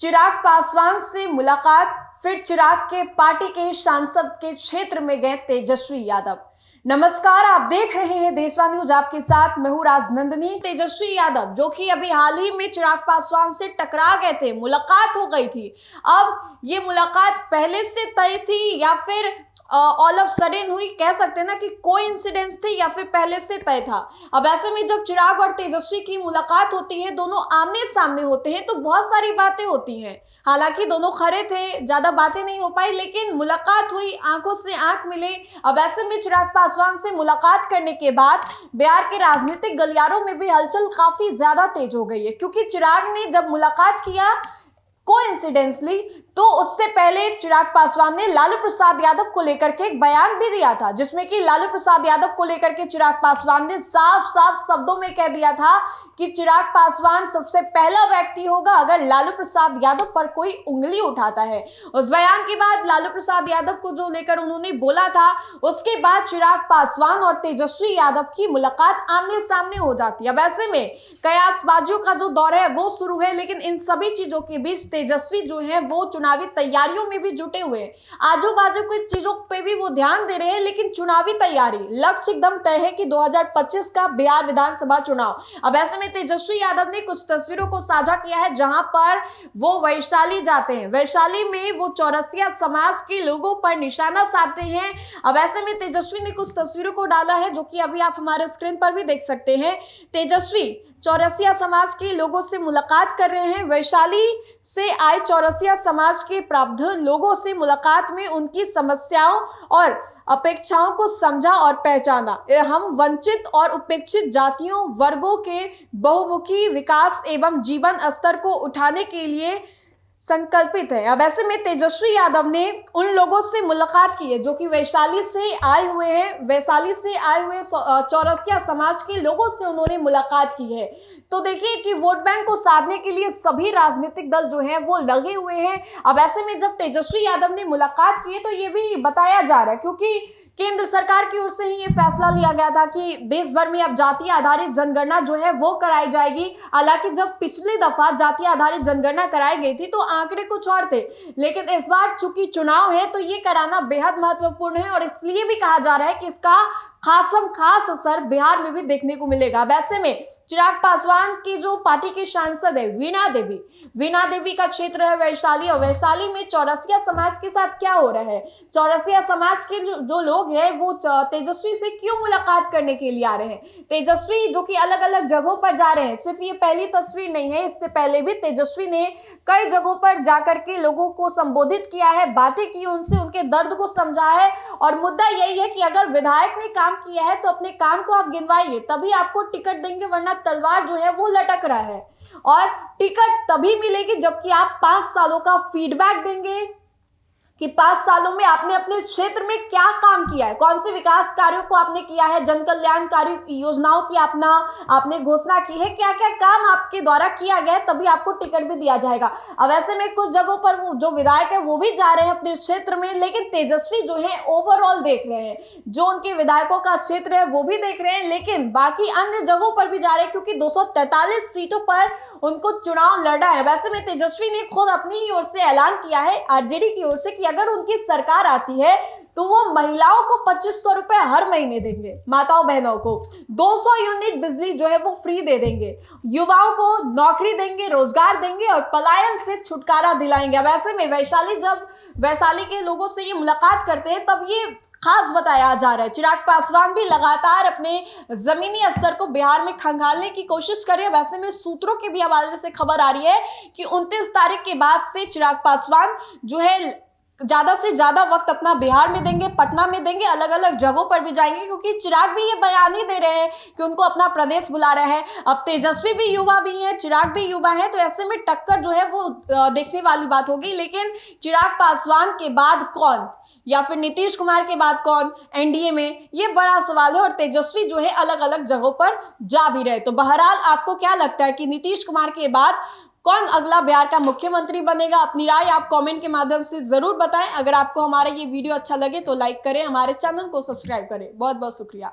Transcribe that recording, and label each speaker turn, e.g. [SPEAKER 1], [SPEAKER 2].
[SPEAKER 1] चिराग पासवान से मुलाकात, फिर चिराग के पार्टी के सांसद के क्षेत्र में गए तेजस्वी यादव। नमस्कार, आप देख रहे हैं देशवा न्यूज, आपके साथ मैं हूं राजनंदनी। तेजस्वी यादव जो कि अभी हाल ही में चिराग पासवान से टकरा गए थे, मुलाकात हो गई थी। अब ये मुलाकात पहले से तय थी या फिर ऑल ऑफ सडन हुई, कह सकते हैं ना कि कोइंसिडेंस थी या फिर पहले से तय था। अब ऐसे में जब चिराग और तेजस्वी की मुलाकात होती है, दोनों आमने सामने होते हैं, तो बहुत सारी बातें होती हैं। हालांकि दोनों खड़े थे, ज्यादा बातें नहीं हो पाई, लेकिन मुलाकात हुई, आंखों से आंख मिले। अब ऐसे में चिराग पासवान से मुलाकात करने के बाद बिहार के राजनीतिक गलियारों में भी हलचल काफी ज्यादा तेज हो गई है, क्योंकि चिराग ने जब मुलाकात किया कोइंसिडेंसली, तो उससे पहले चिराग पासवान ने लालू प्रसाद यादव को लेकर के एक बयान भी दिया था, जिसमें कि लालू प्रसाद यादव को लेकर के चिराग पासवान ने साफ साफ शब्दों में कह दिया था कि चिराग पासवान सबसे पहला व्यक्ति होगा अगर लालू प्रसाद यादव पर कोई उंगली उठाता है। उस बयान के बाद लालू प्रसाद यादव को जो लेकर उन्होंने बोला था, उसके बाद चिराग पासवान और तेजस्वी यादव की मुलाकात आमने सामने हो जाती है। अब ऐसे में कयासबाजियों का जो दौर है वो शुरू है, लेकिन इन सभी चीजों के बीच तेजस्वी जो है वो चुनावी तैयारियों में भी जुटे हुए हैं। आजू बाजू की चीजों पे भी वो ध्यान दे रहे हैं, लेकिन चुनावी तैयारी, लक्ष्य एकदम तय है कि 2025 का बिहार विधानसभा चुनाव। अब ऐसे में तेजस्वी यादव ने कुछ तस्वीरों को साझा किया है, जहां पर वो वैशाली जाते हैं। वैशाली में वो चौरसिया समाज के लोगों पर निशाना साधते हैं। अब ऐसे में तेजस्वी ने कुछ तस्वीरों को डाला है, जो कि अभी आप हमारे स्क्रीन पर भी देख सकते हैं। तेजस्वी चौरसिया समाज के लोगों से मुलाकात कर रहे हैं। वैशाली से आए चौरसिया समाज के प्रबुद्ध लोगों से मुलाकात में उनकी समस्याओं और अपेक्षाओं को समझा और पहचाना। हम वंचित और उपेक्षित जातियों वर्गों के बहुमुखी विकास एवं जीवन स्तर को उठाने के लिए संकल्पित है। अब ऐसे में तेजस्वी यादव ने उन लोगों से मुलाकात की है जो कि वैशाली से आए हुए हैं। वैशाली से आए हुए चौरसिया समाज के लोगों से उन्होंने मुलाकात की है। तो देखिए कि वोट बैंक को साधने के लिए सभी राजनीतिक दल जो हैं वो लगे हुए हैं। अब ऐसे में जब तेजस्वी यादव ने मुलाकात की है, तो ये भी बताया जा रहा है, क्योंकि केंद्र सरकार की ओर से ही ये फैसला लिया गया था कि देश भर में अब जाति आधारित जनगणना जो है वो कराई जाएगी। हालांकि जब पिछली दफा जाति आधारित जनगणना कराई गई थी तो आंकड़े कुछ और थे, लेकिन इस बार चूंकि चुनाव है तो ये कराना बेहद महत्वपूर्ण है, और इसलिए भी कहा जा रहा है कि इसका खास असर बिहार में भी देखने को मिलेगा। वैसे में चिराग पासवान की जो पार्टी की सांसद है वीणा देवी का क्षेत्र है वैशाली, और वैशाली में चौरसिया समाज के साथ क्या हो रहा है, चौरसिया समाज के जो लोग हैं वो तेजस्वी से क्यों मुलाकात करने के लिए आ रहे हैं। तेजस्वी जो कि अलग अलग जगहों पर जा रहे हैं, सिर्फ ये पहली तस्वीर नहीं है, इससे पहले भी तेजस्वी ने कई जगहों पर जाकर के लोगों को संबोधित किया है, बातें की, उनसे उनके दर्द को समझा है। और मुद्दा यही है कि अगर विधायक ने काम किया है तो अपने काम को आप गिनवाइए, तभी आपको टिकट देंगे, वरना तलवार जो है वो लटक रहा है। और टिकट तभी मिलेगी जबकि आप 5 सालों का फीडबैक देंगे कि 5 सालों में आपने अपने क्षेत्र में क्या काम किया है, कौन से विकास कार्यों को आपने किया है, जन कल्याणकारी योजनाओं की आपने घोषणा की है, क्या क्या काम आपके द्वारा किया गया है, तभी आपको टिकट भी दिया जाएगा। अब ऐसे में कुछ जगहों पर वो जो विधायक है वो भी जा रहे हैं अपने क्षेत्र में, लेकिन तेजस्वी जो है ओवरऑल देख रहे हैं, जो उनके विधायकों का क्षेत्र है वो भी देख रहे हैं, लेकिन बाकी अन्य जगहों पर भी जा रहे हैं, क्योंकि 243 सीटों पर उनको चुनाव लड़ना है। वैसे में तेजस्वी ने खुद अपनी ही ओर से ऐलान किया है, आरजेडी की ओर से, कि अगर उनकी सरकार आती है तो वो महिलाओं को 2500 रुपए हर महीने देंगे, माताओं बहनों को 200 यूनिट बिजली जो है वो फ्री दे देंगे, युवाओं को नौकरी देंगे, रोजगार देंगे और पलायन से छुटकारा दिलाएंगे। वैसे में वैशाली के लोगों से ये मुलाकात करते हैं तब ये खास बताया जा रहा है। चिराग पासवान भी लगातार अपने जमीनी स्तर को बिहार में खंगालने की कोशिश कर रहे हैं। वैसे में सूत्रों के भी हवाले से खबर आ रही है कि 29 तारीख के बाद से चिराग पासवान जो है ज्यादा से ज्यादा वक्त अपना बिहार में देंगे, पटना में देंगे, अलग अलग जगहों पर भी जाएंगे, क्योंकि चिराग भी ये बयान ही दे रहे हैं कि उनको अपना प्रदेश बुला रहा है। अब तेजस्वी भी युवा भी है, चिराग भी युवा है, तो ऐसे में टक्कर जो है वो देखने वाली बात होगी। लेकिन चिराग पासवान के बाद कौन, या फिर नीतीश कुमार के बाद कौन एनडीए में, ये बड़ा सवाल है। और तेजस्वी जो है अलग अलग जगहों पर जा भी रहे। तो बहरहाल आपको क्या लगता है कि नीतीश कुमार के बाद कौन अगला बिहार का मुख्यमंत्री बनेगा? अपनी राय आप कमेंट के माध्यम से जरूर बताएं। अगर आपको हमारा ये वीडियो अच्छा लगे तो लाइक करें, हमारे चैनल को सब्सक्राइब करें। बहुत बहुत शुक्रिया।